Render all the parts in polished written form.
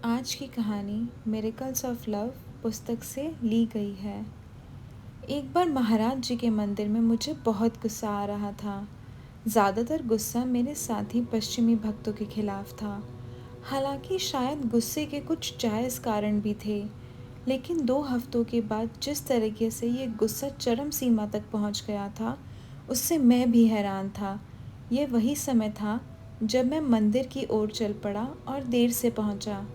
आज की कहानी मिरेकल्स ऑफ लव पुस्तक से ली गई है। एक बार महाराज जी के मंदिर में मुझे बहुत गुस्सा आ रहा था। ज़्यादातर गुस्सा मेरे साथी पश्चिमी भक्तों के खिलाफ था। हालांकि शायद गुस्से के कुछ जायज़ कारण भी थे, लेकिन 2 हफ्तों के बाद जिस तरीके से ये गुस्सा चरम सीमा तक पहुंच गया था, उससे मैं भी हैरान था। ये वही समय था जब मैं मंदिर की ओर चल पड़ा और देर से पहुंचा।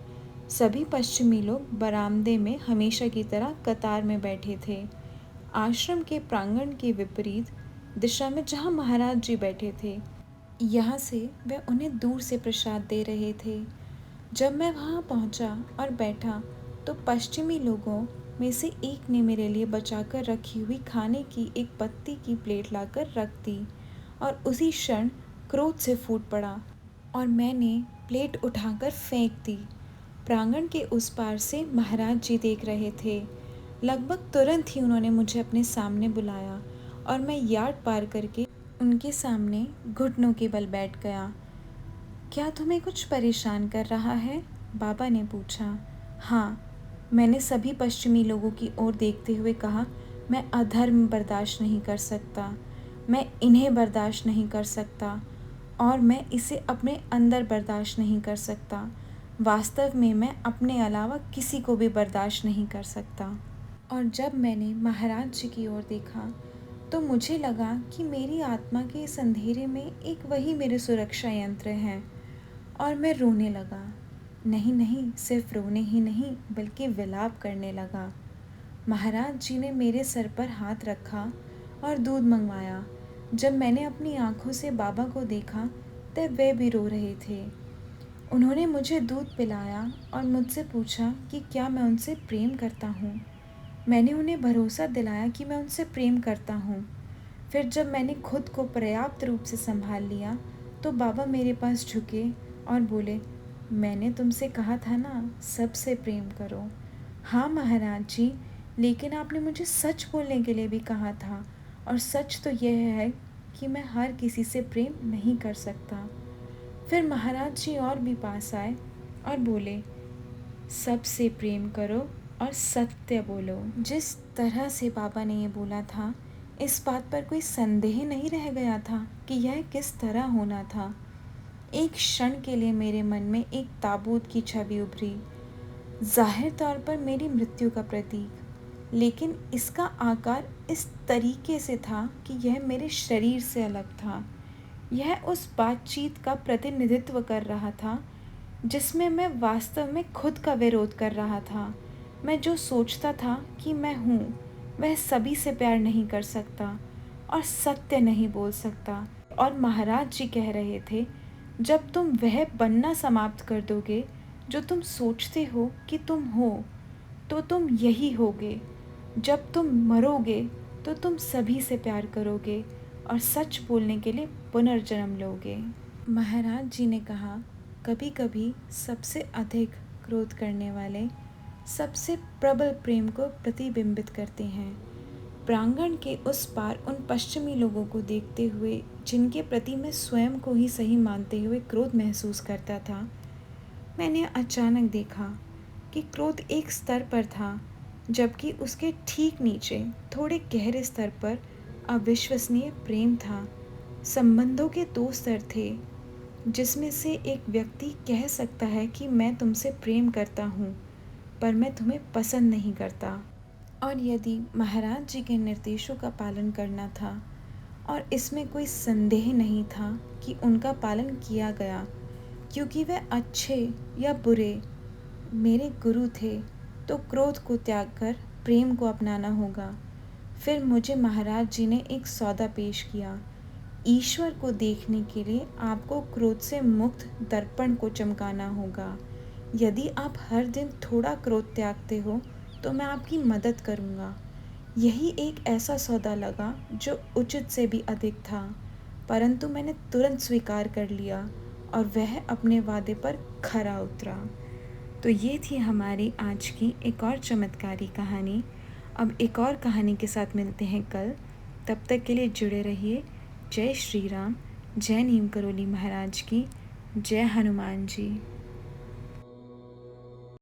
सभी पश्चिमी लोग बरामदे में हमेशा की तरह कतार में बैठे थे। आश्रम के प्रांगण के विपरीत दिशा में जहाँ महाराज जी बैठे थे, यहाँ से वे उन्हें दूर से प्रसाद दे रहे थे। जब मैं वहाँ पहुँचा और बैठा, तो पश्चिमी लोगों में से एक ने मेरे लिए बचाकर रखी हुई खाने की एक पत्ती की प्लेट लाकर रख दी और उसी क्षण क्रोध से फूट पड़ा और मैंने प्लेट उठाकर फेंक दी। प्रांगण के उस पार से महाराज जी देख रहे थे। लगभग तुरंत ही उन्होंने मुझे अपने सामने बुलाया और मैं यार्ड पार करके उनके सामने घुटनों के बल बैठ गया। क्या तुम्हें कुछ परेशान कर रहा है? बाबा ने पूछा। हाँ, मैंने सभी पश्चिमी लोगों की ओर देखते हुए कहा। मैं अधर्म बर्दाश्त नहीं कर सकता। मैं इन्हें बर्दाश्त नहीं कर सकता और मैं इसे अपने अंदर बर्दाश्त नहीं कर सकता। वास्तव में मैं अपने अलावा किसी को भी बर्दाश्त नहीं कर सकता। और जब मैंने महाराज जी की ओर देखा, तो मुझे लगा कि मेरी आत्मा के इस अंधेरे में एक वही मेरे सुरक्षा यंत्र हैं। और मैं रोने लगा। नहीं नहीं, सिर्फ रोने ही नहीं, बल्कि विलाप करने लगा। महाराज जी ने मेरे सर पर हाथ रखा और दूध मंगवाया। जब मैंने अपनी आंखों से बाबा को देखा, तब वे भी रो रहे थे। उन्होंने मुझे दूध पिलाया और मुझसे पूछा कि क्या मैं उनसे प्रेम करता हूँ। मैंने उन्हें भरोसा दिलाया कि मैं उनसे प्रेम करता हूँ। फिर जब मैंने खुद को पर्याप्त रूप से संभाल लिया, तो बाबा मेरे पास झुके और बोले, मैंने तुमसे कहा था ना, सबसे प्रेम करो। हाँ महाराज जी, लेकिन आपने मुझे सच बोलने के लिए भी कहा था, और सच तो यह है कि मैं हर किसी से प्रेम नहीं कर सकता। फिर महाराज जी और भी पास आए और बोले, सबसे प्रेम करो और सत्य बोलो। जिस तरह से बाबा ने ये बोला था, इस बात पर कोई संदेह नहीं रह गया था कि यह किस तरह होना था। एक क्षण के लिए मेरे मन में एक ताबूत की छवि उभरी, जाहिर तौर पर मेरी मृत्यु का प्रतीक, लेकिन इसका आकार इस तरीके से था कि यह मेरे शरीर से अलग था। यह उस बातचीत का प्रतिनिधित्व कर रहा था जिसमें मैं वास्तव में खुद का विरोध कर रहा था। मैं जो सोचता था कि मैं हूँ, वह सभी से प्यार नहीं कर सकता और सत्य नहीं बोल सकता। और महाराज जी कह रहे थे, जब तुम वह बनना समाप्त कर दोगे जो तुम सोचते हो कि तुम हो, तो तुम यही होगे। जब तुम मरोगे तो तुम सभी से प्यार करोगे और सच बोलने के लिए पुनर्जन्म लोगे। महाराज जी ने कहा, कभी कभी सबसे अधिक क्रोध करने वाले सबसे प्रबल प्रेम को प्रतिबिंबित करते हैं। प्रांगण के उस पार उन पश्चिमी लोगों को देखते हुए, जिनके प्रति मैं स्वयं को ही सही मानते हुए क्रोध महसूस करता था, मैंने अचानक देखा कि क्रोध एक स्तर पर था, जबकि उसके ठीक नीचे थोड़े गहरे स्तर पर अविश्वसनीय प्रेम था। संबंधों के 2 स्तर थे, जिसमें से एक व्यक्ति कह सकता है कि मैं तुमसे प्रेम करता हूँ, पर मैं तुम्हें पसंद नहीं करता। और यदि महाराज जी के निर्देशों का पालन करना था, और इसमें कोई संदेह नहीं था कि उनका पालन किया गया, क्योंकि वे अच्छे या बुरे मेरे गुरु थे, तो क्रोध को त्याग कर प्रेम को अपनाना होगा। फिर मुझे महाराज जी ने एक सौदा पेश किया। ईश्वर को देखने के लिए आपको क्रोध से मुक्त दर्पण को चमकाना होगा। यदि आप हर दिन थोड़ा क्रोध त्यागते हो, तो मैं आपकी मदद करूँगा। यही एक ऐसा सौदा लगा जो उचित से भी अधिक था, परंतु मैंने तुरंत स्वीकार कर लिया और वह अपने वादे पर खरा उतरा। तो ये थी हमारी आज की एक और चमत्कारी कहानी। अब एक और कहानी के साथ मिलते हैं कल। तब तक के लिए जुड़े रहिए। जय श्री राम, जय नीम करोली महाराज की, जय हनुमान जी।